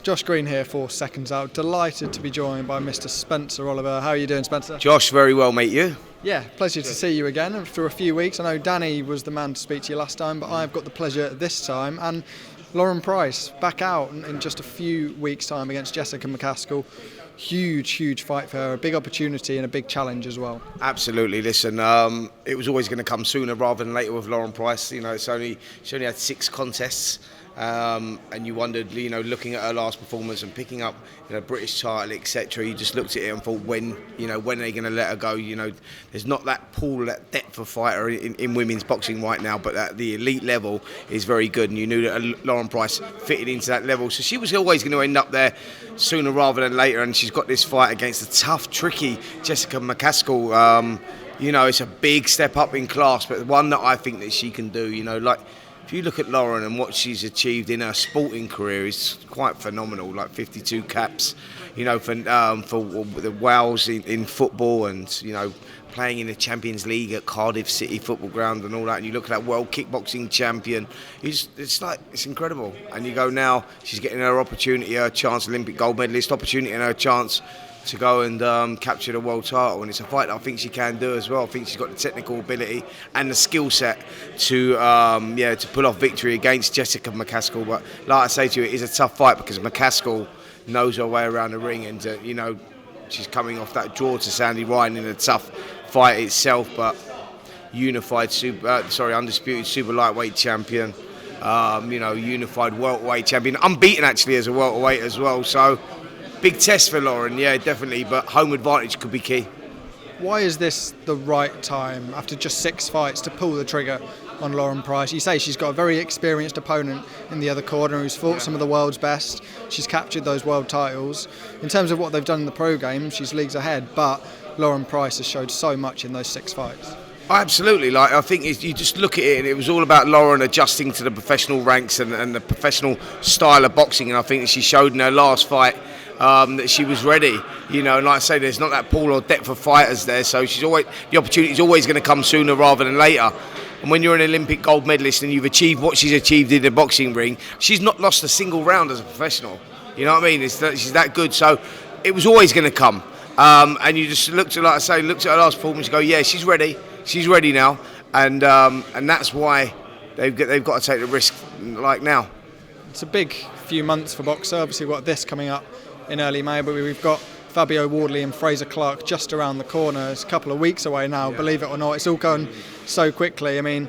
Josh Green here for SecondsOut. Delighted to be joined by Mr. Spencer Oliver. How are you doing, Spencer? Josh, very well, mate. You? Yeah, pleasure to see you again after a few weeks. I know Danny was the man to speak to you last time, but I've got the pleasure this time. And Lauren Price back out in just a few weeks' time against Jessica McCaskill. Huge fight for her, a big opportunity and a big challenge as well. Absolutely. Listen, it was always going to come sooner rather than later with Lauren Price. You know, she only had 6 contests. And you wondered, looking at her last performance and picking up, British title, etc. You just looked at it and thought, when are they going to let her go? There's not that pool, that depth of fighter in women's boxing right now, but at the elite level is very good. And you knew that Lauren Price fitted into that level, so she was always going to end up there sooner rather than later. And she's got this fight against a tough, tricky Jessica McCaskill. It's a big step up in class, but one that I think that she can do. If you look at Lauren and what she's achieved in her sporting career, is quite phenomenal. Like 52 caps, for the Wales in football, and playing in the Champions League at Cardiff City Football Ground and all that. And you look at that world kickboxing champion, it's incredible. And you go, now she's getting her opportunity, her chance, Olympic gold medalist opportunity, and her chance to go and capture the world title. And it's a fight that I think she can do as well. I think she's got the technical ability and the skill set to pull off victory against Jessica McCaskill. But like I say to you, it is a tough fight because McCaskill knows her way around the ring, and she's coming off that draw to Sandy Ryan in a tough fight itself. But undisputed super lightweight champion, unified welterweight champion, unbeaten actually as a welterweight as well. So big test for Lauren, yeah, definitely, but home advantage could be key. Why is this the right time, after just 6 fights, to pull the trigger on Lauren Price? You say she's got a very experienced opponent in the other corner who's fought some of the world's best. She's captured those world titles. In terms of what they've done in the pro game, she's leagues ahead, but Lauren Price has showed so much in those 6 fights. Absolutely. I think you just look at it, and it was all about Lauren adjusting to the professional ranks and the professional style of boxing, and I think that she showed in her last fight that she was ready, and like I say, there's not that pool or depth of fighters there, so the opportunity is always going to come sooner rather than later. And when you're an Olympic gold medalist and you've achieved what she's achieved in the boxing ring, she's not lost a single round as a professional. You know what I mean? She's that good, so it was always going to come. And you just looked at her last performance, you go, yeah, she's ready now, and that's why they've got to take the risk like now. It's a big few months for boxer. Obviously, we've got this coming up in early May, but we've got Fabio Wardley and Frazer Clarke just around the corner. It's a couple of weeks away now, believe it or not. It's all going so quickly. I mean,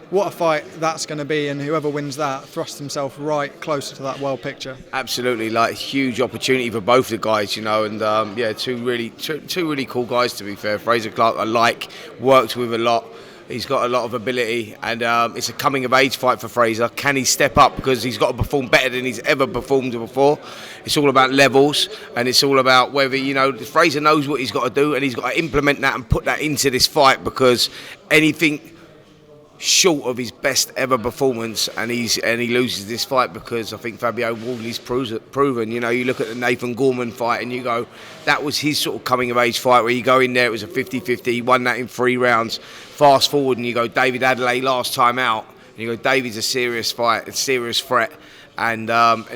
what a fight that's going to be, and whoever wins that thrusts himself right closer to that world picture. Absolutely, huge opportunity for both the guys, and two really cool guys, to be fair. Frazer Clarke, worked with a lot. He's got a lot of ability, and it's a coming-of-age fight for Frazer. Can he step up? Because he's got to perform better than he's ever performed before. It's all about levels, and it's all about whether, Frazer knows what he's got to do, and he's got to implement that and put that into this fight, because anything short of his best ever performance, and he loses this fight, because I think Fabio Wardley's proven. You look at the Nathan Gorman fight and you go, that was his sort of coming of age fight, where you go in there, it was a 50-50, he won that in 3 rounds. Fast forward and you go, David Adelaide last time out, and you go, David's a serious fight, a serious threat, and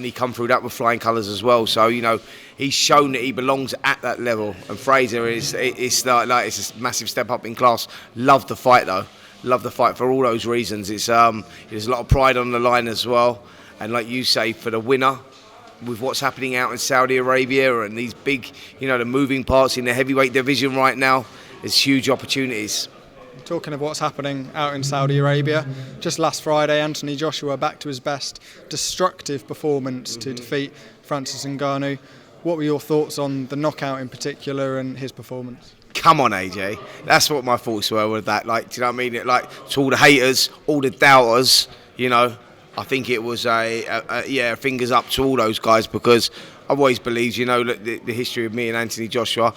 he come through that with flying colours as well. So he's shown that he belongs at that level, and Frazer it's a massive step up in class. Love the fight though. Love the fight for all those reasons. There's a lot of pride on the line as well, and like you say, for the winner, with what's happening out in Saudi Arabia and these big, the moving parts in the heavyweight division right now, there's huge opportunities. Talking of what's happening out in Saudi Arabia, just last Friday, Anthony Joshua back to his best destructive performance to defeat Francis Ngannou. What were your thoughts on the knockout in particular and his performance? Come on, AJ. That's what my thoughts were with that. Do you know what I mean? To all the haters, all the doubters, I think it was fingers up to all those guys, because I've always believed, the history of me and Anthony Joshua,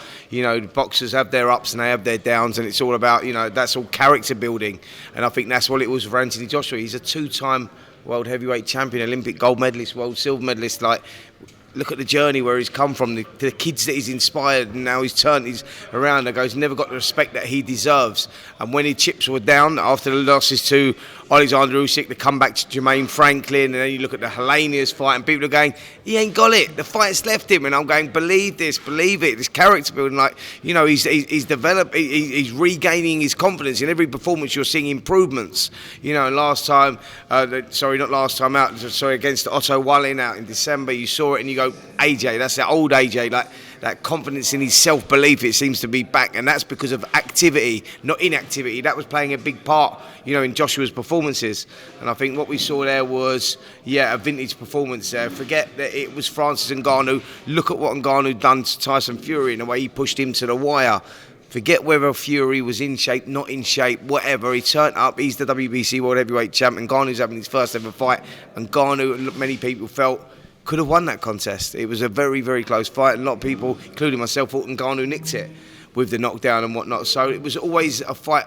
boxers have their ups and they have their downs, and it's all about, that's all character building. And I think that's what it was for Anthony Joshua. He's a 2-time world heavyweight champion, Olympic gold medalist, world silver medalist. Look at the journey where he's come from, the kids that he's inspired, and now he's around and goes, never got the respect that he deserves. And when his chips were down after the losses to Oleksandr Usyk, the comeback to Jermaine Franklin, and then you look at the Helenius fight, and people are going, he ain't got it. The fight's left him, and I'm going, believe this, believe it. This character building, like, you know, he's developed, he's regaining his confidence in every performance. You're seeing improvements. You know, last time, against Otto Wallin out in December, you saw it, and you go, AJ, that's that old AJ, like. That confidence in his self-belief, it seems to be back, and that's because of activity, not inactivity. That was playing a big part, you know, in Joshua's performances. And I think what we saw there was, a vintage performance there. Forget that it was Francis Ngannou. Look at what Ngannou done to Tyson Fury and the way he pushed him to the wire. Forget whether Fury was in shape, not in shape, whatever. He turned up. He's the WBC World Heavyweight Champion. Ngannou's having his first ever fight, and Ngannou, many people felt, could have won that contest. It was a very, very close fight, and a lot of people, including myself, thought Ngannou nicked it with the knockdown and whatnot. So it was always a fight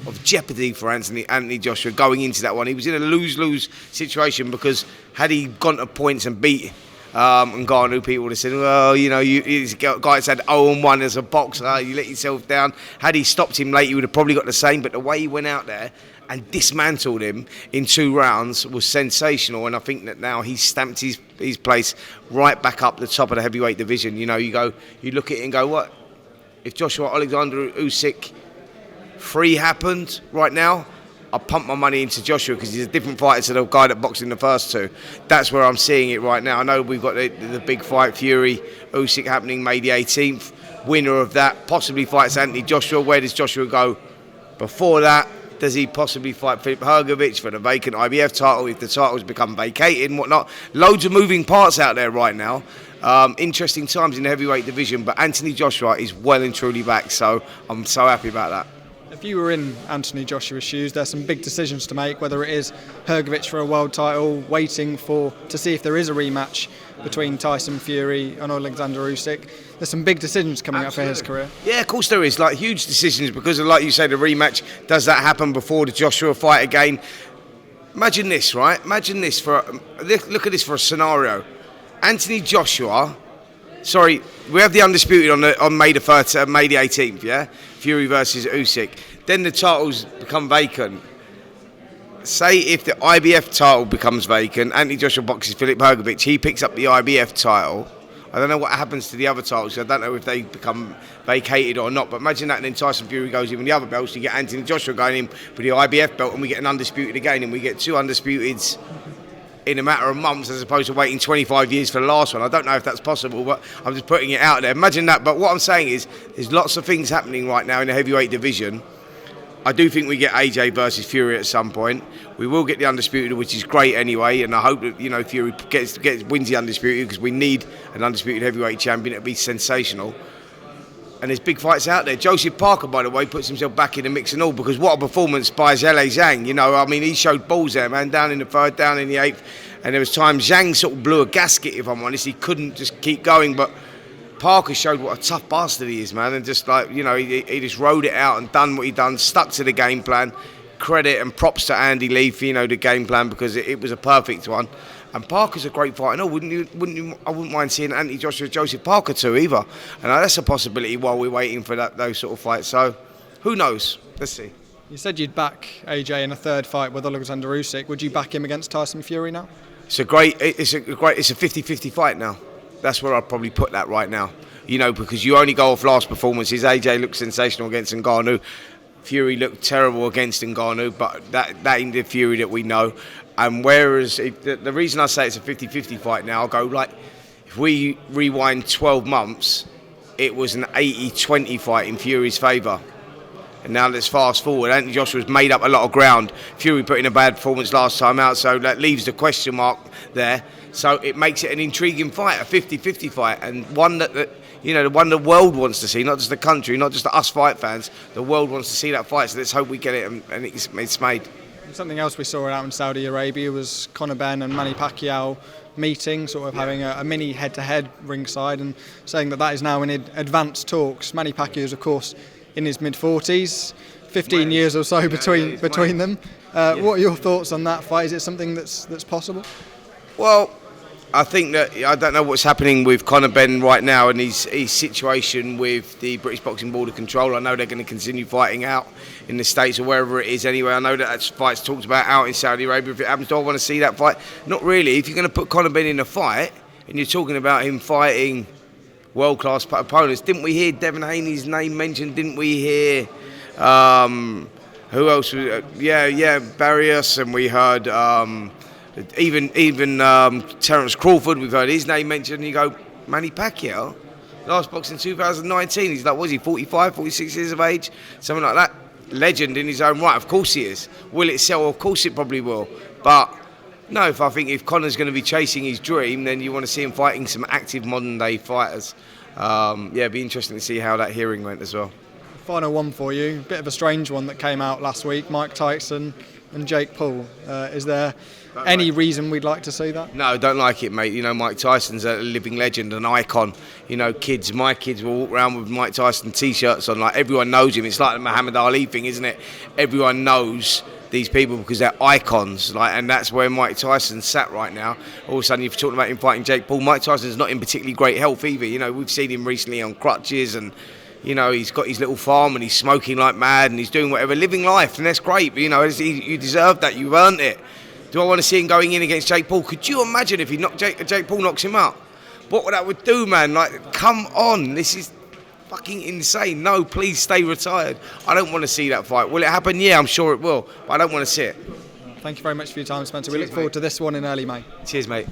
of jeopardy for Anthony Joshua going into that one. He was in a lose-lose situation, because had he gone to points and beat Ngannou, people would have said, well, you know, he's a guy that's had 0-1 as a boxer, you let yourself down. Had he stopped him late, he would have probably got the same, but the way he went out there and dismantled him in 2 rounds was sensational, and I think that now he's stamped his place right back up the top of the heavyweight division. You know, you look at it and go, what? If Joshua Oleksandr Usyk 3 happened right now, I pump my money into Joshua, because he's a different fighter to the guy that boxed in the first 2. That's where I'm seeing it right now. I know we've got the big fight, Fury, Usyk, happening May the 18th. Winner of that possibly fights Anthony Joshua. Where does Joshua go before that? Does he possibly fight Filip Hrgovic for the vacant IBF title if the title's become vacated and whatnot? Loads of moving parts out there right now. Interesting times in the heavyweight division, but Anthony Joshua is well and truly back, so I'm so happy about that. If you were in Anthony Joshua's shoes, there's some big decisions to make, whether it is Hrgovic for a world title, waiting to see if there is a rematch between Tyson Fury and Oleksandr Usyk. There's some big decisions coming up for his career. Yeah, of course there is, like huge decisions, because of, like you say, the rematch. Does that happen before the Joshua fight again? Imagine this, right? Imagine this look at this for a scenario. Anthony Joshua, we have the undisputed on May the 18th, yeah? Fury versus Usyk. Then the titles become vacant. Say if the IBF title becomes vacant, Anthony Joshua boxes Filip Hrgovic, he picks up the IBF title. I don't know what happens to the other titles. I don't know if they become vacated or not. But imagine that, and then Tyson Fury goes in with the other belts. You get Anthony Joshua going in with the IBF belt, and we get an undisputed again, and we get 2 undisputeds in a matter of months, as opposed to waiting 25 years for the last one. I don't know if that's possible, but I'm just putting it out there. Imagine that. But what I'm saying is, there's lots of things happening right now in the heavyweight division. I do think we get AJ versus Fury at some point. We will get the undisputed, which is great anyway, and I hope that, you know, Fury wins the undisputed, because we need an undisputed heavyweight champion. It'd be sensational. And there's big fights out there. Joseph Parker, by the way, puts himself back in the mix and all, because what a performance by Zhale Zhang. You know, I mean, he showed balls there, man, down in the 3rd, down in the 8th, and there was times Zhang sort of blew a gasket, if I'm honest. He couldn't just keep going, but Parker showed what a tough bastard he is, man, and just like, you know, he just rode it out and done what he done, stuck to the game plan. Credit and props to Andy Lee for, you know, the game plan, because it was a perfect one. And Parker's a great fighter. No, I wouldn't mind seeing Anthony Joshua, Joseph Parker too either. And that's a possibility while we're waiting for those sort of fights. So who knows? Let's see. You said you'd back AJ in a 3rd fight with Oleksandr Usyk. Would you back him against Tyson Fury now? It's a 50-50 fight now. That's where I'd probably put that right now. You know, because you only go off last performances. AJ looked sensational against Ngannou. Fury looked terrible against Ngannou, but that ain't the Fury that we know. And whereas, the reason I say it's a 50-50 fight now, I'll go, like, if we rewind 12 months, it was an 80-20 fight in Fury's favour. And now let's fast forward. Anthony Joshua's made up a lot of ground. Fury put in a bad performance last time out, so that leaves the question mark there. So it makes it an intriguing fight, a 50-50 fight, and one that you know, the one the world wants to see, not just the country, not just the us fight fans. The world wants to see that fight, so let's hope we get it and it's made. Something else we saw out in Saudi Arabia was Conor Benn and Manny Pacquiao meeting, sort of having a mini head-to-head ringside, and saying that is now in advanced talks. Manny Pacquiao is, of course, in his mid-40s, 15 years or so between them. What are your thoughts on that fight? Is it something that's possible? Well, I think that I don't know what's happening with Conor Benn right now and his situation with the British Boxing Board of Control. I know they're going to continue fighting out in the States or wherever it is anyway. I know that fight's talked about out in Saudi Arabia. If it happens, do I want to see that fight? Not really. If you're going to put Conor Benn in a fight and you're talking about him fighting world-class opponents, didn't we hear Devin Haney's name mentioned? Didn't we hear who else? Barrios, and we heard even Terence Crawford. We've heard his name mentioned. You go, Manny Pacquiao, last box in 2019. He's like, was he 45, 46 years of age, something like that? Legend in his own right. Of course he is. Will it sell? Of course it probably will. But no, I think if Conor's going to be chasing his dream, then you want to see him fighting some active modern day fighters. It'd be interesting to see how that hearing went as well. Final one for you, bit of a strange one that came out last week, Mike Tyson and Jake Paul. Is there any reason we'd like to see that? No, don't like it, mate. You know, Mike Tyson's a living legend, an icon. You know, my kids will walk around with Mike Tyson t-shirts on, like everyone knows him. It's like the Muhammad Ali thing, isn't it? Everyone knows these people because they're icons, and that's where Mike Tyson sat right now. All of a sudden, you're talking about him fighting Jake Paul. Mike Tyson's not in particularly great health either. You know, we've seen him recently on crutches, and you know, he's got his little farm and he's smoking like mad and he's doing whatever, living life, and that's great. But, you know, you deserve that. You've earned it. Do I want to see him going in against Jake Paul? Could you imagine if Jake Paul knocks him out? What that would do, man? Like, come on, this is fucking insane. No, please stay retired. I don't want to see that fight. Will it happen? Yeah, I'm sure it will, but I don't want to see it. Thank you very much for your time, Spencer. We look forward to this one in early May. Cheers, mate.